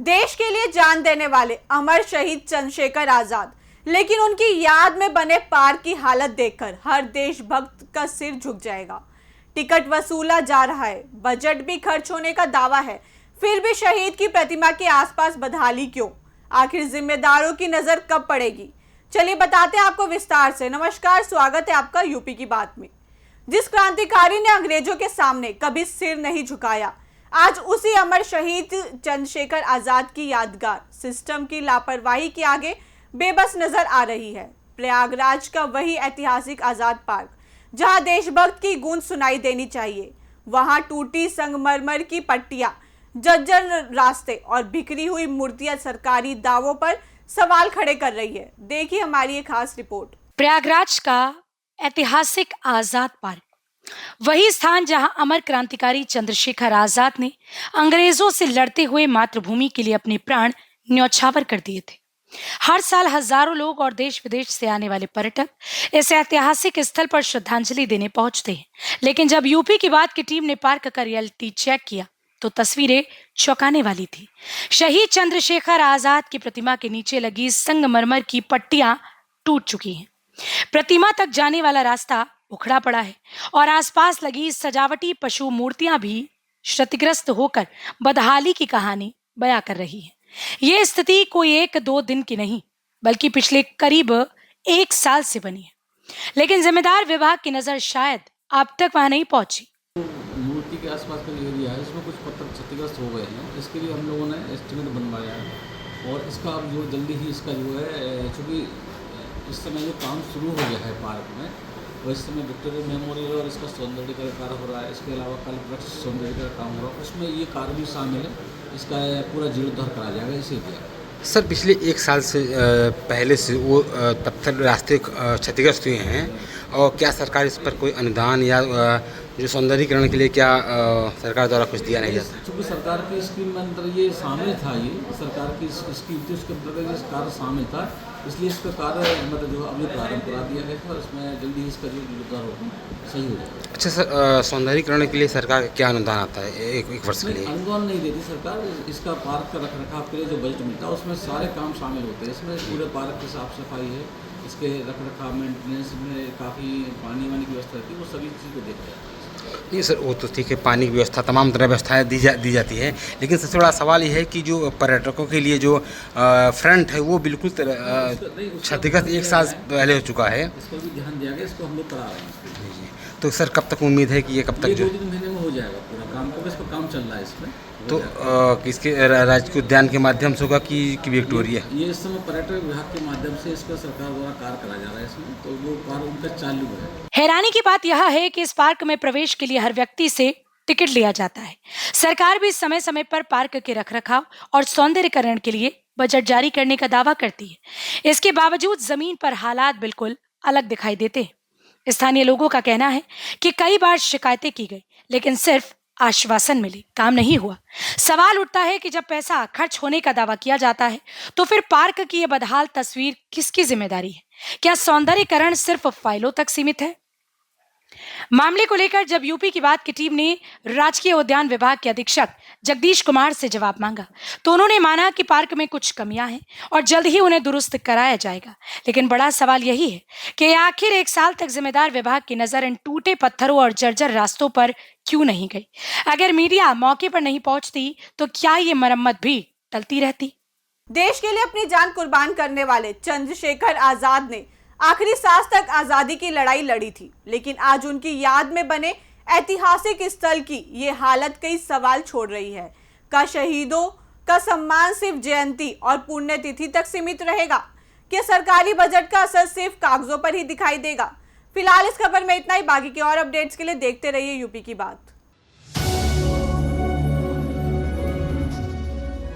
देश के लिए जान देने वाले अमर शहीद चंद्रशेखर आजाद, लेकिन उनकी याद में बने पार्क की हालत देखकर हर देशभक्त का सिर झुक जाएगा। टिकट वसूला जा रहा है, बजट भी खर्च होने का दावा है, फिर भी शहीद की प्रतिमा के आसपास बदहाली क्यों? आखिर जिम्मेदारों की नजर कब पड़ेगी? चलिए बताते हैं आपको विस्तार से। नमस्कार, स्वागत है आपका यूपी की बात में। जिस क्रांतिकारी ने अंग्रेजों के सामने कभी सिर नहीं झुकाया, आज उसी अमर शहीद चंद्रशेखर आजाद की यादगार सिस्टम की लापरवाही के आगे बेबस नजर आ रही है। प्रयागराज का वही ऐतिहासिक आजाद पार्क, जहां देशभक्त की गूंज सुनाई देनी चाहिए, वहां टूटी संगमरमर की पट्टियां, जर्जर रास्ते और बिखरी हुई मूर्तियां सरकारी दावों पर सवाल खड़े कर रही है। देखिए हमारी एक खास रिपोर्ट। प्रयागराज का ऐतिहासिक आजाद पार्क, वही स्थान जहां अमर क्रांतिकारी चंद्रशेखर आजाद ने अंग्रेजों से लड़ते हुए मातृभूमि के लिए अपने प्राण न्यौछावर कर दिए थे। हर साल हजारों लोग और देश विदेश से आने वाले पर्यटक इस ऐतिहासिक स्थल पर श्रद्धांजलि देने पहुंचते हैं, लेकिन जब यूपी की बात की टीम ने पार्क का रियलिटी चेक किया तो तस्वीरें चौंकाने वाली थी। शहीद चंद्रशेखर आजाद की प्रतिमा के नीचे लगी संगमरमर की पट्टियां टूट चुकी हैं। प्रतिमा तक जाने वाला रास्ता उखड़ा पड़ा है और आसपास लगी सजावटी पशु मूर्तियां भी क्षतिग्रस्त होकर बदहाली की कहानी बयां कर रही है। ये स्थिति कोई 1-2 दिन की नहीं, बल्कि पिछले करीब 1 साल से बनी है, लेकिन जिम्मेदार विभाग की नजर शायद अब तक वहां नहीं पहुंची। मूर्ति के आसपास का जो एरिया है, इसमें कुछ पत्थर क्षतिग्रस्त हो गए हैं। इसके लिए हम लोगों ने एस्टिमेट बनवाया है और इसका अब जो जल्दी ही इसका जो है, चूँकि इस समय जो काम शुरू हो गया है पार्क में, और इस समय विक्टोरिया मेमोरियल और इसका सौंदर्यीकरण कार्य हो रहा है। इसके अलावा कल वृक्ष सौंदर्यीकरण काम हो रहा है, उसमें ये कार्य भी शामिल है। इसका पूरा जीर्णोद्धार करा जाएगा इसी दिया। सर, पिछले 1 साल से पहले से वो पत्थर रास्ते क्षतिग्रस्त हुए हैं, और क्या सरकार इस पर कोई अनुदान या जो सौंदर्यीकरण के लिए क्या सरकार द्वारा कुछ दिया नहीं जाता? चूँकि सरकार की स्कीम में अंदर ये शामिल था, ये सरकार की स्कीम थी, उसके अंतर्गत ये कार्य शामिल था, इसलिए इसका कार्य मतलब जो अभी प्रारंभ करा दिया गया था और इसमें जल्दी ही इसका जो जीर्णोद्धार होगा सही हो जाएगा। अच्छा सर, सौंदर्यीकरण के लिए सरकार का क्या अनुदान आता है एक वर्ष के लिए? अनुदान नहीं देती सरकार। इसका पार्क का रखरखाव के लिए जो बजट मिलता है उसमें सारे काम शामिल होते हैं। इसमें पूरे पार्क की साफ सफाई है, इसके रखरखाव मेंटेनेंस में काफ़ी पानी वानी की व्यवस्था रहती है, वो सभी चीज़ को देखा जाता है। नहीं सर, वो तो ठीक है, पानी की व्यवस्था तमाम तरह व्यवस्थाएँ दी जाती है, लेकिन सबसे बड़ा सवाल ये है कि जो पर्यटकों के लिए जो फ्रंट है वो बिल्कुल क्षतिग्रस्त 1 साल पहले हो चुका है। इस पर भी ध्यान दिया गया, इसको हम लोग करा रहे हैं। तो सर, कब तक उम्मीद है कि ये कब तक जो 2-3 महीने में हो जाएगा पूरा काम, क्योंकि इस पर काम चल रहा है इसमें। तो किसके राजकीय उद्यान के माध्यम से होगा कि विक्टोरिया? ये इस समय पर्यटन विभाग के माध्यम से इसका सरकार द्वारा कार्य करा जा रहा है इसमें, तो वो कार्य उनका चालू है। हैरानी की बात यह है कि इस पार्क में प्रवेश के लिए हर व्यक्ति से टिकट लिया जाता है। सरकार भी समय समय पर पार्क के रखरखाव और सौंदर्यीकरण के लिए बजट जारी करने का दावा करती है। इसके बावजूद जमीन पर हालात बिल्कुल अलग दिखाई देते हैं। स्थानीय लोगों का कहना है कि कई बार शिकायतें की गई, लेकिन सिर्फ आश्वासन मिले, काम नहीं हुआ। सवाल उठता है कि जब पैसा खर्च होने का दावा किया जाता है, तो फिर पार्क की ये बदहाल तस्वीर किसकी जिम्मेदारी है? क्या सौंदर्यीकरण सिर्फ फाइलों तक सीमित है? मामले को लेकर जब यूपी की बात की टीम ने राजकीय उद्यान विभाग के अधीक्षक जगदीश कुमार से जवाब मांगा, तो उन्होंने माना कि पार्क में कुछ कमियां हैं और जल्द ही उन्हें दुरुस्त कराया जाएगा। लेकिन बड़ा सवाल यही है कि आखिर 1 साल तक जिम्मेदार विभाग की नजर इन टूटे पत्थरों और जर्जर रास्तों पर क्यों नहीं गई? अगर मीडिया मौके पर नहीं पहुंचती तो क्या ये मरम्मत भी टलती रहती? देश के लिए अपनी जान कुर्बान करने वाले चंद्रशेखर आजाद ने आखिरी सांस तक आजादी की लड़ाई लड़ी थी, लेकिन आज उनकी याद में बने ऐतिहासिक स्थल की ये हालत कई सवाल छोड़ रही है। क्या शहीदों का सम्मान सिर्फ जयंती और पुण्यतिथि तक सीमित रहेगा? क्या सरकारी बजट का असर सिर्फ कागजों पर ही दिखाई देगा? फिलहाल इस खबर में इतना ही। बाकी के और अपडेट्स के लिए देखते रहिए यूपी की बात।